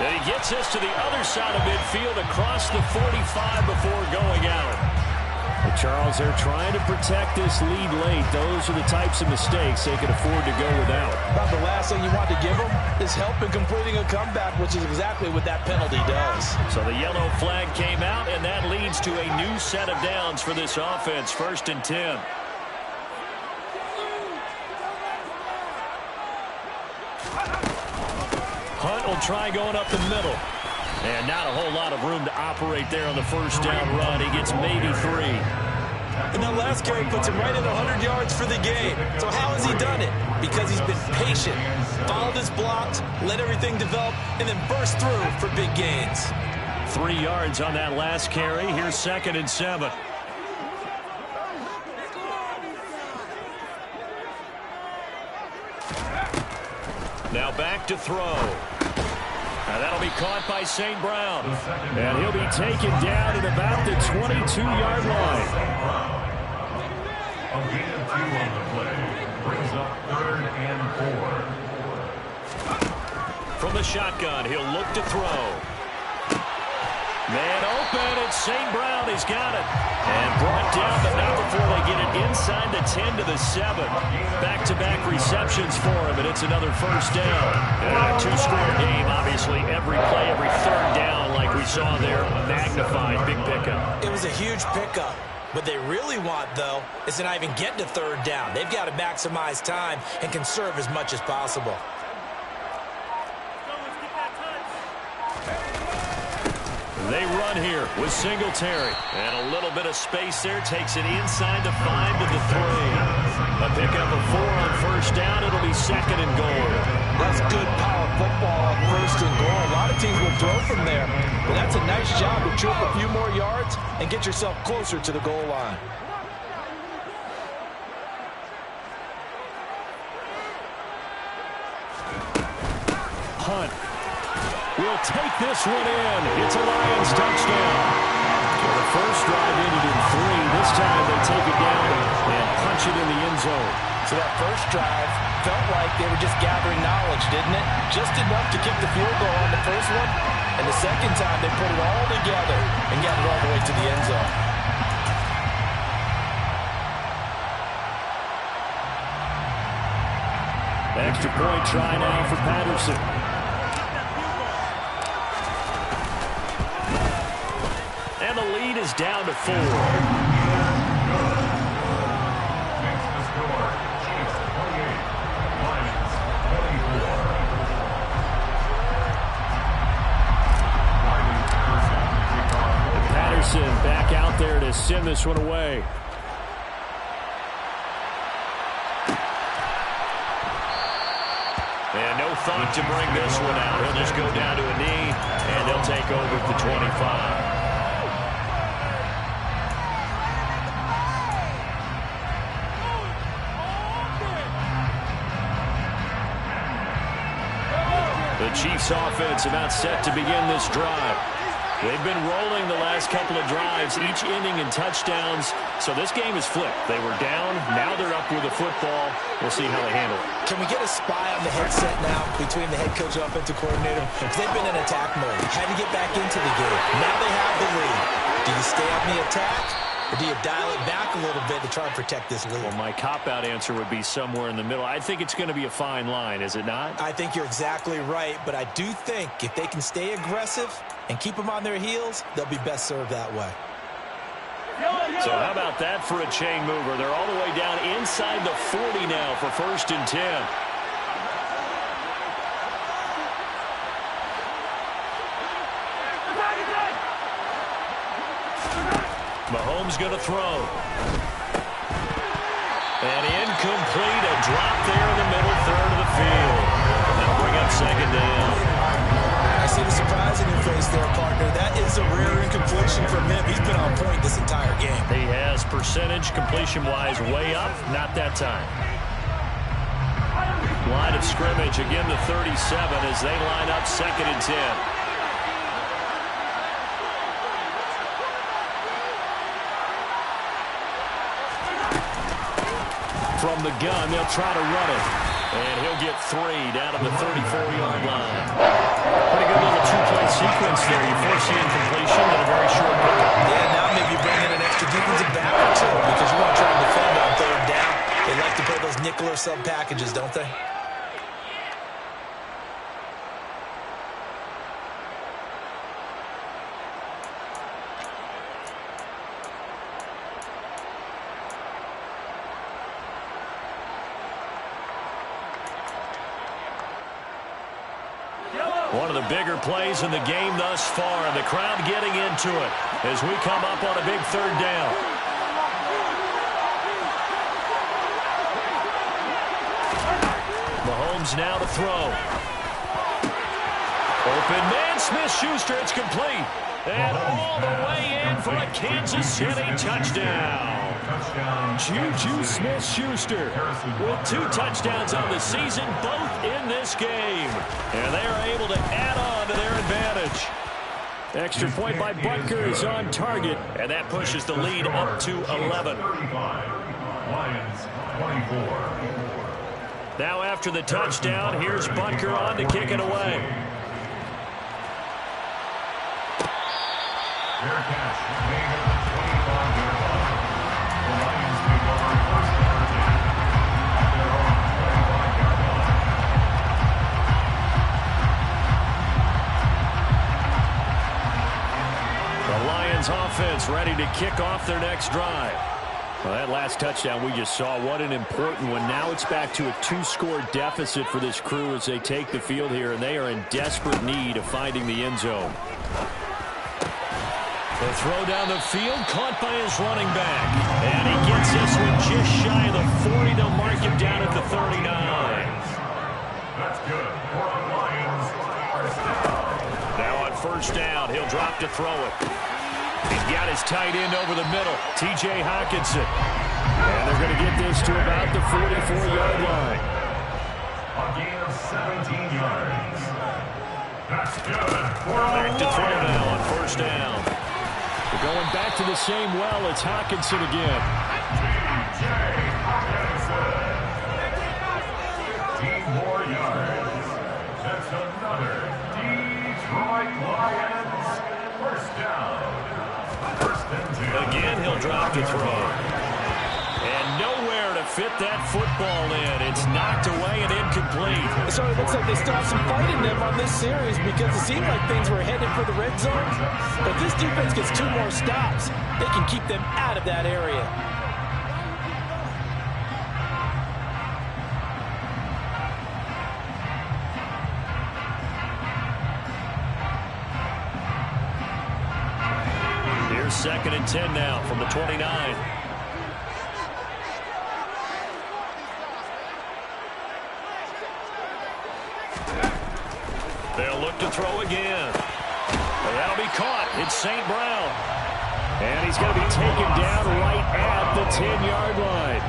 And he gets us to the other side of midfield across the 45 before going out. But Charles, they're trying to protect this lead late. Those are the types of mistakes they can afford to go without. About the last thing you want to give them is help in completing a comeback, which is exactly what that penalty does. So the yellow flag came out, and that leads to a new set of downs for this offense. 1st and 10. Hunt will try going up the middle. And not a whole lot of room to operate there on the 1st down run. He gets maybe 3. And that last carry puts him right at 100 yards for the game. So how has he done it? Because he's been patient, followed his blocks, let everything develop, and then burst through for big gains. 3 yards on that last carry. Here's 2nd and 7. Now back to throw. Now that'll be caught by St. Brown. And he'll be taken down at about the 22-yard line. A gain of 2 on the play. Brings up 3rd and 4. From the shotgun, he'll look to throw. Man open, it's St. Brown. He's got it. And brought down, but not before they get it inside the 10 to the 7. Back-to-back receptions for him, and it's another first down. And a two-score game, obviously. Every play, every third down, like we saw there, magnified. Big pickup. It was a huge pickup. What they really want, though, is to not even get to third down. They've got to maximize time and conserve as much as possible. They run here with Singletary. And a little bit of space there. Takes it inside the 5 to the 3. A pickup of 4 on first down. It'll be second and goal. That's good power football on first and goal. A lot of teams will throw from there. But that's a nice job to chew up a few more yards and get yourself closer to the goal line. Hunt will take this one in. It's a Lions touchdown. Well, the first drive ended in 3. This time they take it down and punch it in the end zone. So that first drive felt like they were just gathering knowledge, didn't it? Just enough to kick the field goal on the first one. And the second time they put it all together and got it all the way to the end zone. Extra point try now for Patterson. And the lead is down to 4. Patterson back out there to send this one away. And no thought to bring this one out. He'll just go down to a knee, and they'll take over at the 25. The Chiefs offense about set to begin this drive. They've been rolling the last couple of drives, each ending in touchdowns. So this game is flipped. They were down. Now they're up with the football. We'll see how they handle it. Can we get a spy on the headset now between the head coach and offensive coordinator? Because they've been in attack mode. Had to get back into the game. Now they have the lead. Do you stay on the attack? Or do you dial it back a little bit to try and protect this lead? Well, my cop-out answer would be somewhere in the middle. I think it's going to be a fine line, is it not? I think you're exactly right, but I do think if they can stay aggressive and keep them on their heels, they'll be best served that way. So how about that for a chain mover? They're all the way down inside the 40 now for 1st and 10. Mahomes going to throw. And incomplete, a drop there in the middle third of the field. That'll bring up second down. I see the surprise in your face there, partner. That is a rare incompletion from him. He's been on point this entire game. He has percentage completion-wise way up. Not that time. Line of scrimmage, again the 37 as they line up 2nd and 10. From the gun, they'll try to run it. And he'll get 3 down at the 34-yard line. Pretty good little two-play sequence there. You foresee incompletion in a very short pickup. Yeah, now maybe bring in an extra defensive back or two because you want to try to defend on 3rd down. They like to play those nickel or sub packages, don't they? One of the bigger plays in the game thus far, and the crowd getting into it as we come up on a big 3rd down. Mahomes now to throw. Open man, Smith-Schuster, it's complete. And all the way in for a Kansas City touchdown. Juju Smith-Schuster with 2 touchdowns on the season, both in this game. And they are able to add on to their advantage. Extra point by Butker is on target, and that pushes the lead up to 11. Lions 24. Now after the touchdown, here's Butker on to kick it away. Fair catch. Gain of the 25-yard line. The Lions take over first down and 10 at their own 25-yard line. The Lions offense ready to kick off their next drive. Well, that last touchdown we just saw, what an important one. Now it's back to a 2-score deficit for this crew as they take the field here, and they are in desperate need of finding the end zone. The throw down the field, caught by his running back. And he gets this one just shy of the 40. They'll mark him down at the 39. That's good for the Lions. First down. Now on first down, he'll drop to throw it. He's got his tight end over the middle, T.J. Hockenson. And they're going to get this to about the 44-yard line. A gain of 17 yards. That's good for the Back to throw Lions. now on first down. They're going back to the same well. It's Hockenson again. T.J. Hockenson. 15 more yards. That's another Detroit Lions first down. First and 10. Again, he'll drop to throw. And nowhere to fit that football in. It's knocked away and incomplete. So it looks like they still have some fight in them on this series because it seemed like things were headed for the red zone. But this defense gets 2 more stops. They can keep them out of that area. Here's 2nd and 10 now from the 29. They'll look to throw again. And that'll be caught. It's St. Brown. And he's going to be taken down right at the 10-yard line.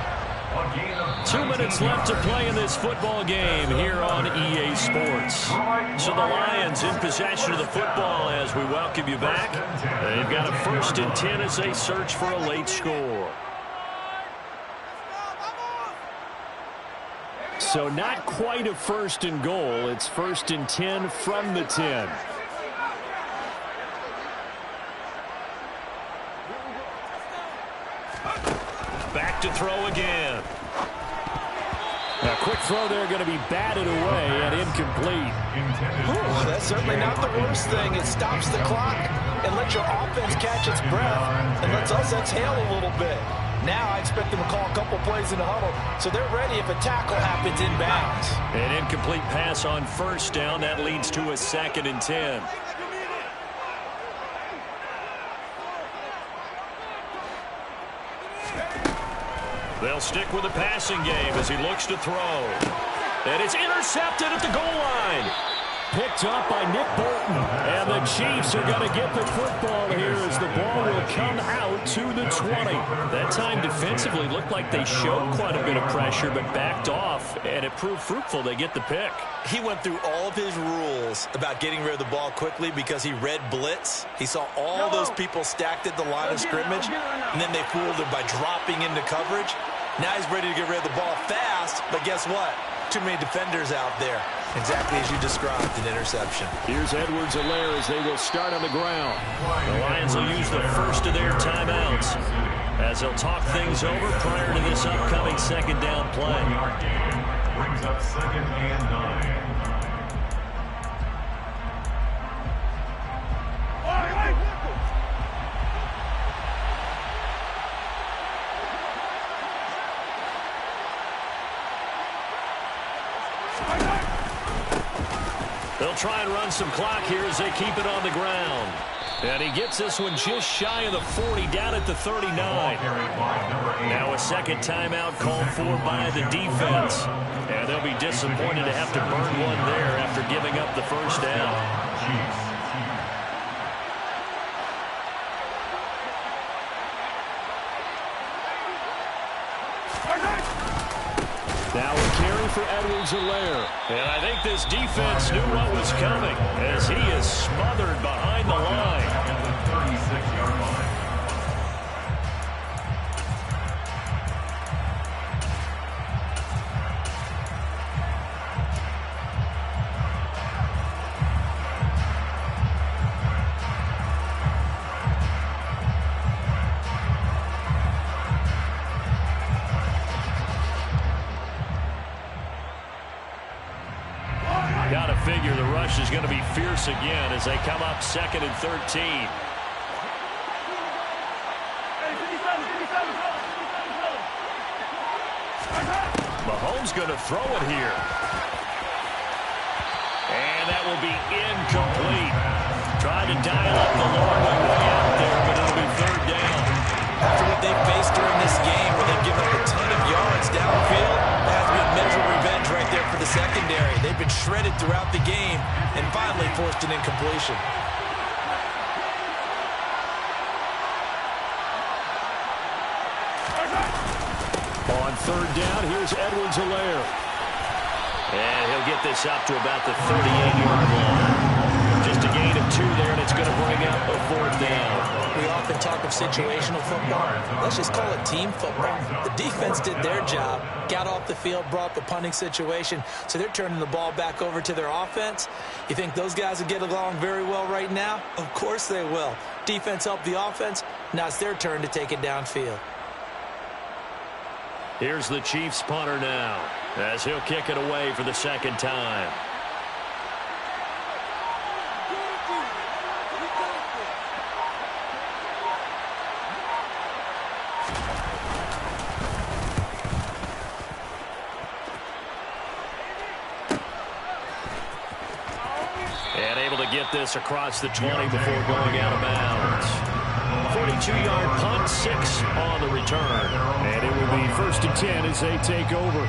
2 minutes left to play in this football game here on EA Sports. So the Lions in possession of the football as we welcome you back. They've got a 1st and 10 as they search for a late score. So not quite a 1st and goal. It's 1st and 10 from the 10. Back to throw again. A quick throw there going to be batted away and incomplete. Ooh, that's certainly not the worst thing. It stops the clock and lets your offense catch its breath and lets us exhale a little bit. Now I expect them to call a couple plays in the huddle so they're ready if a tackle happens inbounds. An incomplete pass on first down. That leads to a 2nd and 10. They'll stick with the passing game as he looks to throw. And it's intercepted at the goal line. Picked up by Nick Bolton. And the Chiefs are going to get the football here as the ball will come out to the 20. That time defensively looked like they showed quite a bit of pressure but backed off, and it proved fruitful. They get the pick. He went through all of his rules about getting rid of the ball quickly because he read blitz. He saw all those people stacked at the line of scrimmage, and then they fooled him by dropping into coverage. Now he's ready to get rid of the ball fast, but guess what? Too many defenders out there. Exactly as you described, an interception. Here's Edwards-Helaire as they will start on the ground. The Lions will use the first of their timeouts as they'll talk things over prior to this upcoming 2nd down play. Brings up 2nd and 9. They'll try and run some clock here as they keep it on the ground. And he gets this one just shy of the 40, down at the 39. Now a 2nd timeout called for by the defense. And they'll be disappointed to have to burn one there after giving up the first down. Now a carry for Edwards-Helaire. And I think this defense knew what was coming as he is smothered behind the line. At the 36-yard line. the rush is going to be fierce again as they come up 2nd and 13. Mahomes going to throw it here. And that will be incomplete. Trying to dial up the long way out there, but it'll be 3rd down. After what they faced during this game where they've given up a ton of yards downfield, that has been measured revenge right there for the secondary. They've been shredded throughout the game and finally forced an incompletion. On 3rd down, here's Edwards-Helaire. And he'll get this up to about the 38-yard line. Just a gain of 2 there, and it's going to bring up a 4th down. We often talk of situational football. Let's just call it team football. The defense did their job, got off the field, brought the punting situation, so they're turning the ball back over to their offense. You think those guys will get along very well right now? Of course they will. Defense helped the offense. Now it's their turn to take it downfield. Here's the Chiefs punter now, as he'll kick it away for the 2nd time. And able to get this across the 20 before going out of bounds. 42-yard punt, 6 on the return. And it will be 1st and 10 as they take over.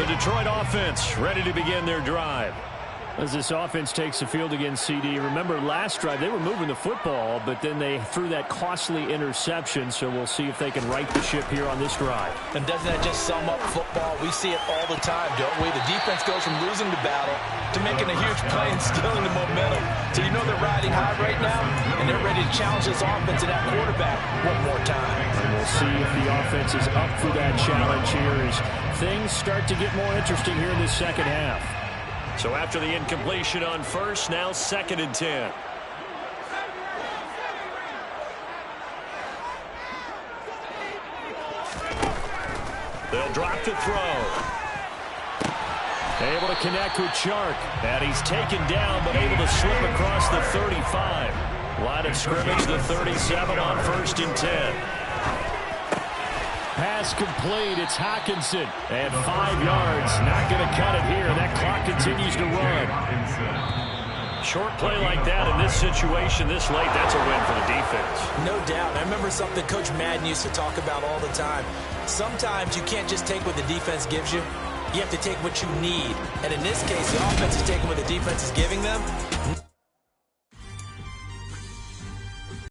The Detroit offense ready to begin their drive. As this offense takes the field against CD, remember last drive they were moving the football, but then they threw that costly interception, so we'll see if they can right the ship here on this drive. And doesn't that just sum up football? We see it all the time, don't we? The defense goes from losing the battle to making a huge play and stealing the momentum. So you know they're riding high right now, and they're ready to challenge this offense and that quarterback one more time. And we'll see if the offense is up for that challenge here as things start to get more interesting here in this 2nd half. So after the incompletion on 1st, now 2nd and 10. They'll drop to throw. Able to connect with Chark. And he's taken down, but able to slip across the 35. Line of scrimmage, the 37 on 1st and 10. Pass complete. It's Hockenson. And 5 yards. Not going to cut it here. That clock continues to run. Short play like that in this situation this late, that's a win for the defense. No doubt. I remember something Coach Madden used to talk about all the time. Sometimes you can't just take what the defense gives you. You have to take what you need. And in this case, the offense is taking what the defense is giving them.